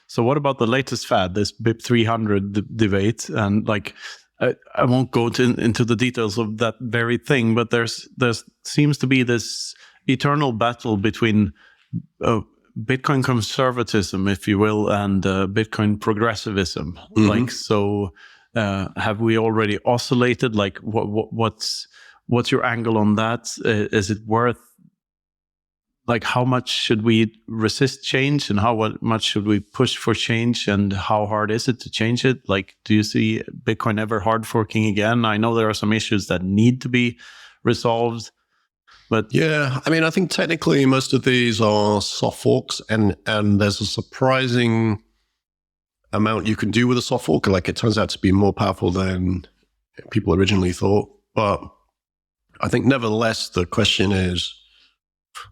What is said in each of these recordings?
So what about the latest fad, this BIP 300 debate? And like, I won't go into the details of that very thing, but there seems to be this eternal battle between Bitcoin conservatism, if you will, and Bitcoin progressivism. Like, so have we already oscillated? Like, what's your angle on that? Is it worth? Like, how much should we resist change, and how much should we push for change, and how hard is it to change it? Like, do you see Bitcoin ever hard forking again? I know there are some issues that need to be resolved, but yeah, I mean, I think technically most of these are soft forks, and there's a surprising amount you can do with a soft fork. Like, it turns out to be more powerful than people originally thought. But I think nevertheless, the question is,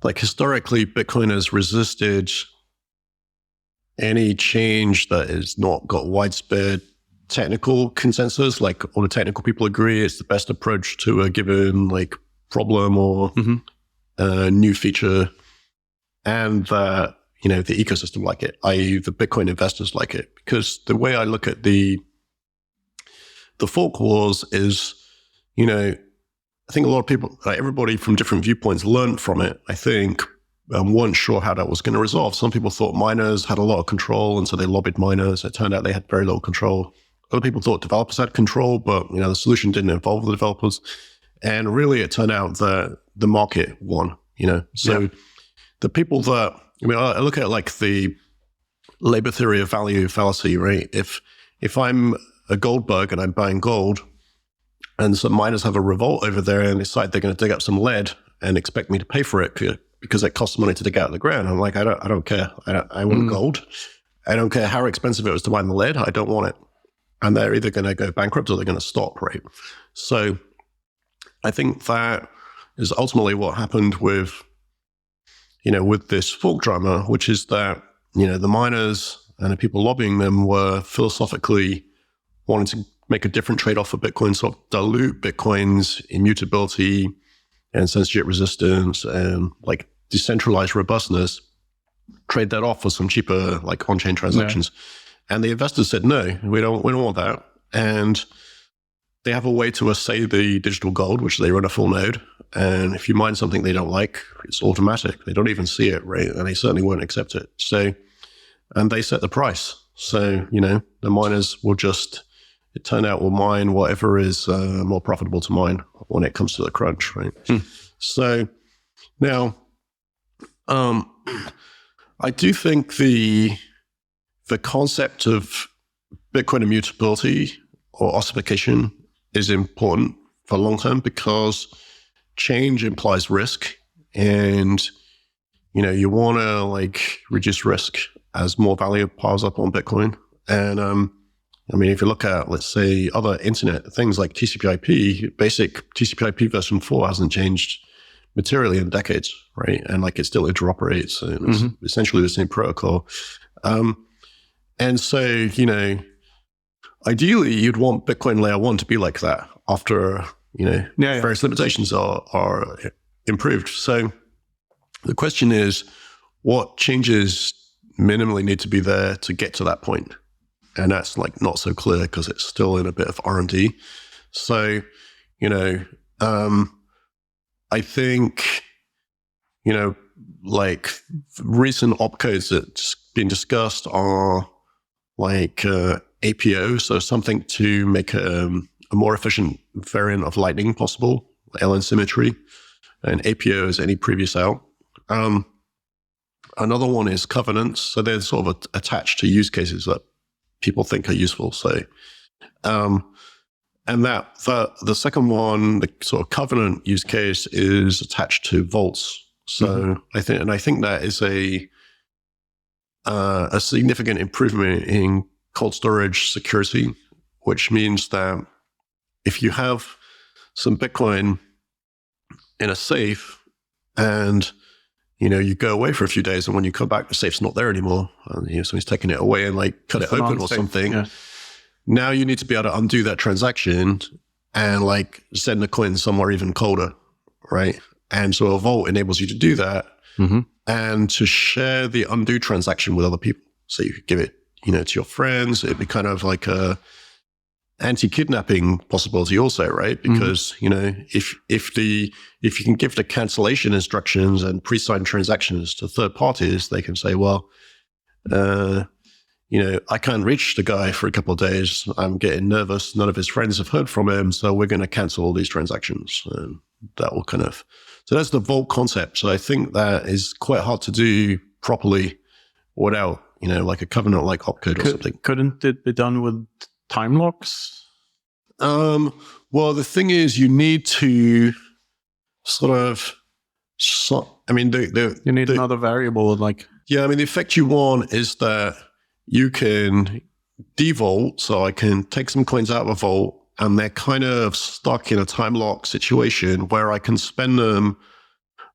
like, historically, Bitcoin has resisted any change that has not got widespread technical consensus. Like, all the technical people agree it's the best approach to a given like problem or new feature, and that, you know, the ecosystem like it, i.e. the Bitcoin investors like it. Because the way I look at the fork wars is, you know, I think a lot of people, like everybody from different viewpoints, learned from it, I think, and weren't sure how that was going to resolve. Some people thought miners had a lot of control, and so they lobbied miners. It turned out they had very little control. Other people thought developers had control, but, you know, the solution didn't involve the developers. And really, it turned out that the market won, you know. So the people that, I mean, I look at like the labor theory of value fallacy, right? If I'm a gold bug and I'm buying gold, and some miners have a revolt over there and decide they're going to dig up some lead and expect me to pay for it because it costs money to dig out of the ground, I'm like, I don't care. I want gold. I don't care how expensive it was to mine the lead. I don't want it. And they're either going to go bankrupt or they're going to stop, right? So I think that is ultimately what happened with, you know, with this fork drama, which is that, you know, the miners and the people lobbying them were philosophically wanting to make a different trade-off for Bitcoin, sort of dilute Bitcoin's immutability and censorship resistance and like decentralized robustness, trade that off for some cheaper like on-chain transactions. Yeah. And the investors said, no, we don't want that. And they have a way to assay the digital gold, which they run a full node. And if you mine something they don't like, it's automatic. They don't even see it, right? And they certainly won't accept it. So, and they set the price. So, you know, the miners will just, it turned out, will mine whatever is more profitable to mine when it comes to the crunch, right? So now, I do think the concept of Bitcoin immutability or ossification is important for long term, because change implies risk, and, you know, you want to like reduce risk as more value piles up on Bitcoin. And I mean, if you look at, let's say, other internet things like TCP/IP, basic TCP/IP version 4 hasn't changed materially in decades, right? And like it still interoperates, and it's essentially the same protocol. And so, you know, ideally you'd want Bitcoin layer 1 to be like that after, you know, various limitations are improved. So the question is, what changes minimally need to be there to get to that point? And that's like not so clear because it's still in a bit of R&D. So, you know, I think, you know, like recent opcodes that's been discussed are like APO, so something to make a more efficient variant of Lightning possible, LN symmetry, and APO is any previous out. Another one is covenants, so they're sort of attached to use cases that people think are useful. So, and that the second one, the sort of covenant use case, is attached to vaults. So I think that is a significant improvement in cold storage security, which means that if you have some Bitcoin in a safe and, you know, you go away for a few days, and when you come back, the safe's not there anymore, and, you know, somebody's taking it away and like cut it open or something. Yeah. Now you need to be able to undo that transaction and like send the coin somewhere even colder, right? And so a vault enables you to do that and to share the undo transaction with other people. So you could give it to your friends. It'd be kind of like a anti-kidnapping possibility also, right? Because if you can give the cancellation instructions and pre-signed transactions to third parties, they can say, well, I can't reach the guy for a couple of days. I'm getting nervous. None of his friends have heard from him, so we're going to cancel all these transactions. And that will so that's the vault concept. So I think that is quite hard to do properly without, like a covenant like opcode or something. Couldn't it be done with time locks? Well, the thing is, you need to you need another variable like. Yeah, the effect you want is that you can devault, so I can take some coins out of a vault, and they're kind of stuck in a time lock situation where I can spend them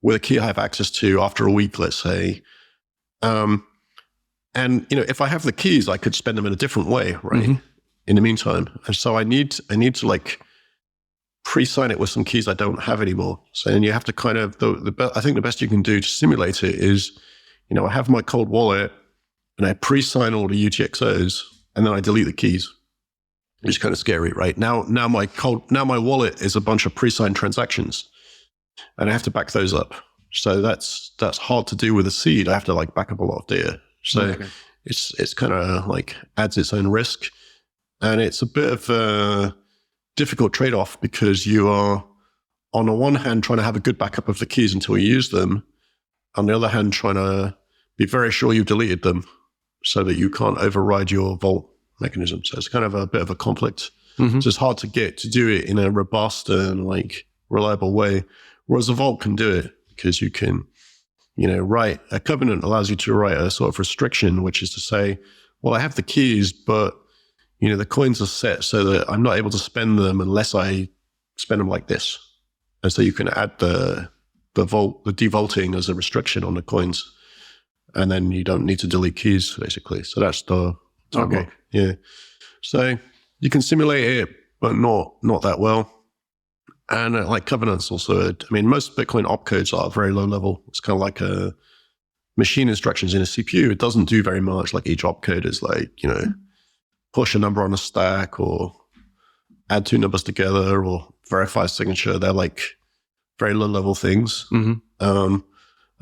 with a key I have access to after a week, let's say. And if I have the keys, I could spend them in a different way, right? In the meantime, and so I need to like pre-sign it with some keys I don't have anymore. So then you have to kind of I think the best you can do to simulate it is, I have my cold wallet and I pre-sign all the UTXOs and then I delete the keys. It's kind of scary, right? Now my wallet is a bunch of pre-signed transactions, and I have to back those up. So that's hard to do with a seed. I have to like back up a lot of data. So it's kind of like adds its own risk. And it's a bit of a difficult trade-off because you are, on the one hand, trying to have a good backup of the keys until you use them. On the other hand, trying to be very sure you've deleted them so that you can't override your vault mechanism. So it's kind of a bit of a conflict. So it's hard to get to do it in a robust and like reliable way. Whereas a vault can do it because you can, write a covenant allows you to write a sort of restriction, which is to say, well, I have the keys, but the coins are set so that I'm not able to spend them unless I spend them like this. And so you can add the devaulting as a restriction on the coins. And then you don't need to delete keys, basically. So that's the okay. Yeah. So you can simulate it, but not that well. And like covenants also, most Bitcoin opcodes are very low level. It's kind of like a machine instructions in a CPU. It doesn't do very much. Like each opcode is like, push a number on a stack or add two numbers together or verify a signature. They're like very low level things. And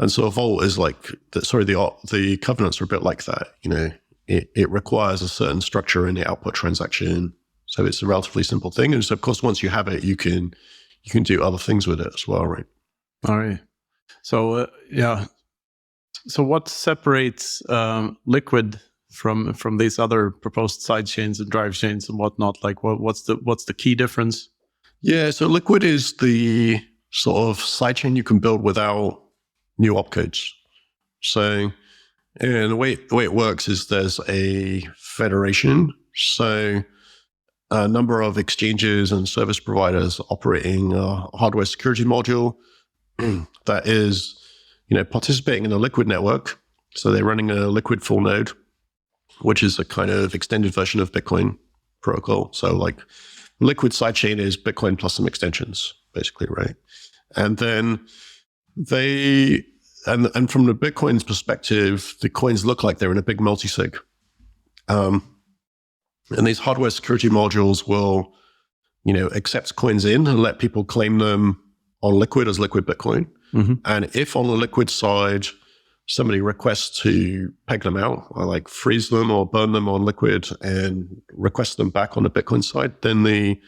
so a vault is like, the covenants are a bit like that. It requires a certain structure in the output transaction. So it's a relatively simple thing. And so of course, once you have it, you can do other things with it as well, right? All right. So, So what separates Liquid from these other proposed sidechains and drive chains and whatnot? Like, what's the key difference? Yeah, so Liquid is the sort of sidechain you can build without new opcodes. So the way it works is there's a federation. So a number of exchanges and service providers operating a hardware security module that is, participating in the Liquid network. So they're running a Liquid full node, which is a kind of extended version of Bitcoin protocol. So like Liquid sidechain is Bitcoin plus some extensions, basically, right? And then and from the Bitcoin's perspective, the coins look like they're in a big multisig. And these hardware security modules will, accept coins in and let people claim them on Liquid as Liquid Bitcoin. And if on the Liquid side, somebody requests to peg them out or like freeze them or burn them on Liquid and request them back on the Bitcoin side, then the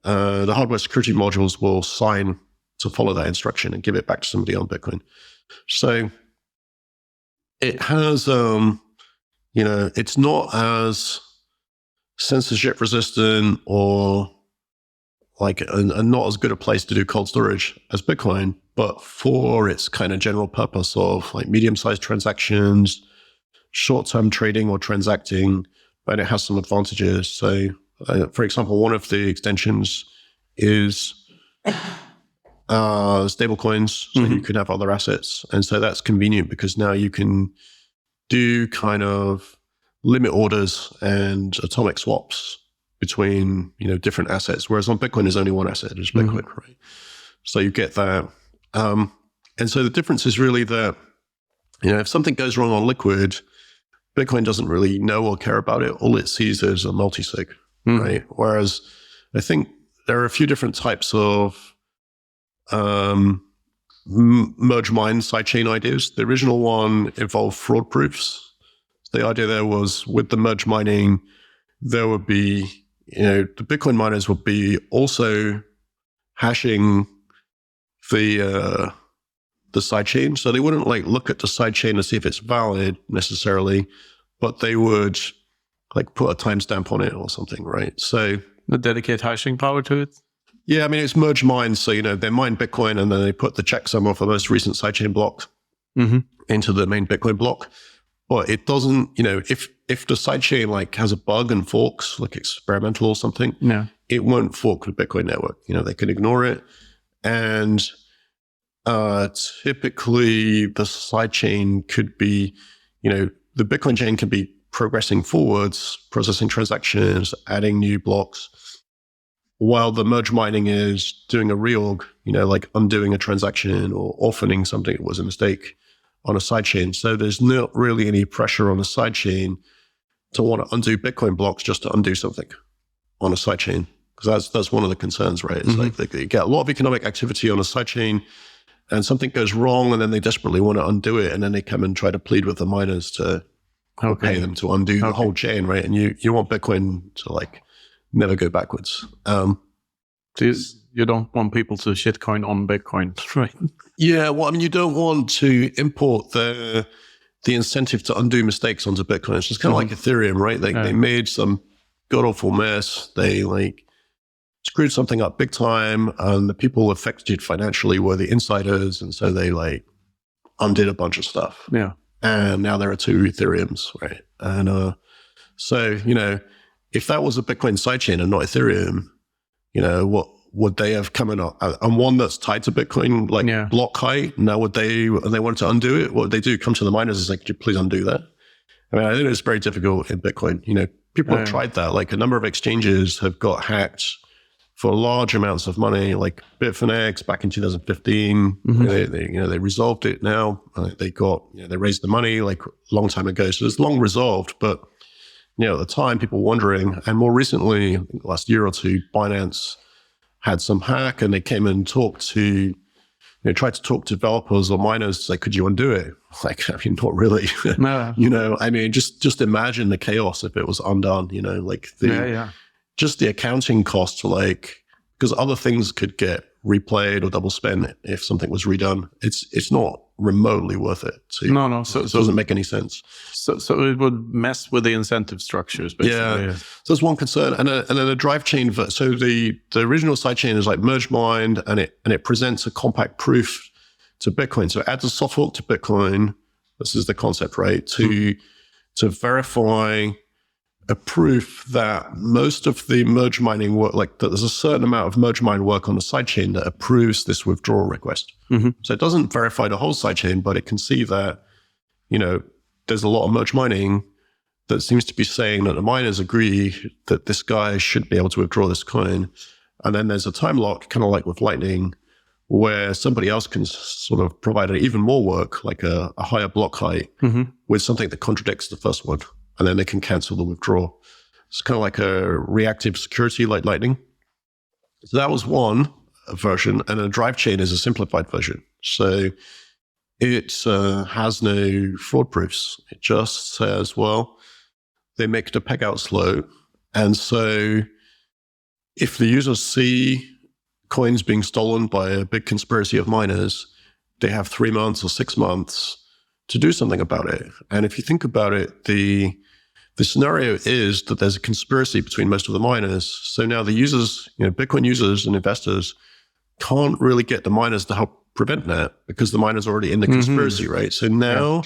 hardware security modules will sign to follow that instruction and give it back to somebody on Bitcoin. So it has, it's not as censorship resistant or like a not as good a place to do cold storage as Bitcoin, but for its kind of general purpose of like medium-sized transactions, short-term trading or transacting, and it has some advantages. So, for example, one of the extensions is stable coins, so you can have other assets. And so that's convenient because now you can do kind of limit orders and atomic swaps between, different assets. Whereas on Bitcoin, there's only one asset, it's Bitcoin, right? So you get that. And so the difference is really that, if something goes wrong on Liquid, Bitcoin doesn't really know or care about it. All it sees is a multisig, right? Whereas I think there are a few different types of merge mine sidechain ideas. The original one involved fraud proofs. The idea there was with the merge mining, there would be, the Bitcoin miners would be also hashing the sidechain. So they wouldn't like look at the sidechain to see if it's valid necessarily, but they would like put a timestamp on it or something, right? So they dedicate hashing power to it. Yeah, I mean, it's merge mine. So, they mine Bitcoin and then they put the checksum of the most recent sidechain block into the main Bitcoin block. But it doesn't, if the sidechain like has a bug and forks, like experimental or something, it won't fork the Bitcoin network. They can ignore it. And typically the sidechain could be, the Bitcoin chain can be progressing forwards, processing transactions, adding new blocks, while the merge mining is doing a reorg, like undoing a transaction or orphaning something that was a mistake on a sidechain. So there's not really any pressure on a sidechain to want to undo Bitcoin blocks just to undo something on a sidechain. Because that's one of the concerns, right? It's like they get a lot of economic activity on a sidechain and something goes wrong and then they desperately want to undo it. And then they come and try to plead with the miners to pay them to undo the whole chain, right? And you want Bitcoin to like never go backwards. You don't want people to shitcoin on Bitcoin, right? Yeah, well, I mean, you don't want to import the incentive to undo mistakes onto Bitcoin. It's just kind of like Ethereum, right? They made some god-awful mess. They like screwed something up big time, and the people affected financially were the insiders, and so they like undid a bunch of stuff. Yeah. And now there are 2 Ethereums, right? And so, if that was a Bitcoin sidechain and not Ethereum, what would they have come in on one that's tied to Bitcoin, like block height? Now they wanted to undo it, what would they do? Come to the miners and say, could you please undo that? I mean, I think it's very difficult in Bitcoin. People have tried that. Like a number of exchanges have got hacked for large amounts of money, like Bitfinex back in 2015. They resolved it now. They raised the money like a long time ago. So it's long resolved, but at the time people were wondering, and more recently, I think last year or two, Binance had some hack and they came and tried to talk to developers or miners to say, could you undo it? Like, I mean, not really. No. I mean, just imagine the chaos if it was undone, like just the accounting costs, like, because other things could get replayed or double spent if something was redone. It's not remotely worth it. No. So it doesn't make any sense. So it would mess with the incentive structures, basically. Yeah. So that's one concern. And then a drive chain. So the original sidechain is like merge mined, and it presents a compact proof to Bitcoin. So it adds a soft fork to Bitcoin. This is the concept, right? To verify a proof that most of the merge mining work, like that there's a certain amount of merge mine work on the sidechain that approves this withdrawal request. So it doesn't verify the whole sidechain, but it can see that, there's a lot of merge mining that seems to be saying that the miners agree that this guy should be able to withdraw this coin. And then there's a time lock, kind of like with Lightning, where somebody else can sort of provide even more work, like a higher block height with something that contradicts the first one. And then they can cancel the withdrawal. It's kind of like a reactive security like Lightning. So that was one version, and a drive chain is a simplified version. So it has no fraud proofs. It just says, well, they make the peg out slow. And so if the users see coins being stolen by a big conspiracy of miners, they have 3 months or 6 months to do something about it. And if you think about it, the scenario is that there's a conspiracy between most of the miners. So now the users, Bitcoin users and investors can't really get the miners to help prevent that because the miners are already in the conspiracy, right? So now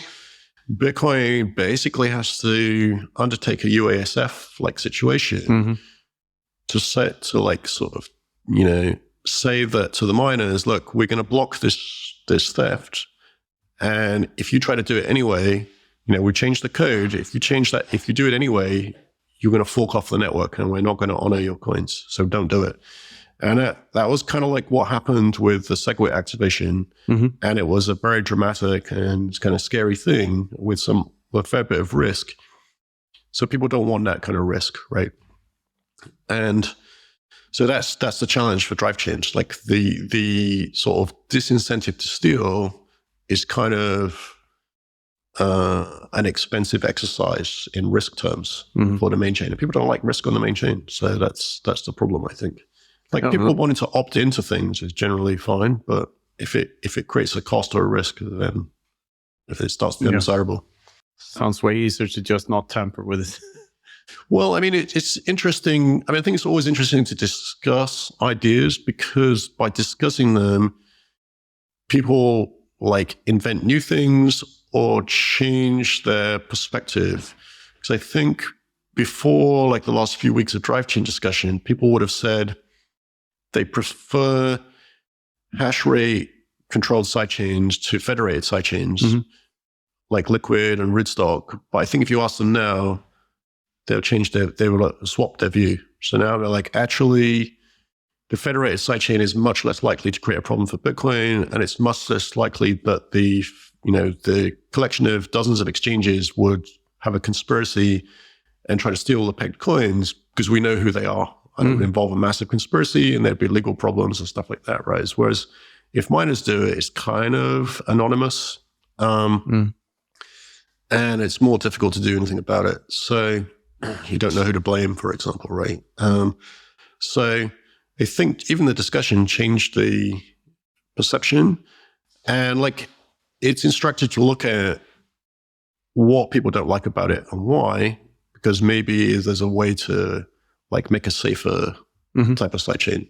Bitcoin basically has to undertake a UASF-like situation to like sort of, say that to the miners, look, we're going to block this theft. And if you try to do it anyway, we change the code. If you do it anyway, you're going to fork off the network and we're not going to honor your coins. So don't do it. And that was kind of like what happened with the SegWit activation. And it was a very dramatic and kind of scary thing with some a fair bit of risk. So people don't want that kind of risk, right? And so that's the challenge for Drivechains. Like the sort of disincentive to steal is kind of an expensive exercise in risk terms for the main chain. And people don't like risk on the main chain. So that's the problem, I think. Like people wanting to opt into things is generally fine, but if it creates a cost or a risk, then if it starts to be undesirable. Sounds way easier to just not tamper with it. Well, I mean, it's interesting. I mean, I think it's always interesting to discuss ideas because by discussing them, people like invent new things or change their perspective. Because I think before like the last few weeks of Drivechain discussion, people would have said they prefer hash rate controlled sidechains to federated sidechains like Liquid and Rootstock. But I think if you ask them now, they will swap their view. So now they're like, actually, the federated sidechain is much less likely to create a problem for Bitcoin, and it's much less likely that the collection of dozens of exchanges would have a conspiracy and try to steal the pegged coins because we know who they are. And it would involve a massive conspiracy and there'd be legal problems and stuff like that, right? Whereas if miners do it, it's kind of anonymous. And it's more difficult to do anything about it. So you don't know who to blame, for example, right? So I think even the discussion changed the perception. And like, it's instructive to look at what people don't like about it and why, because maybe there's a way to like make a safer type of sidechain.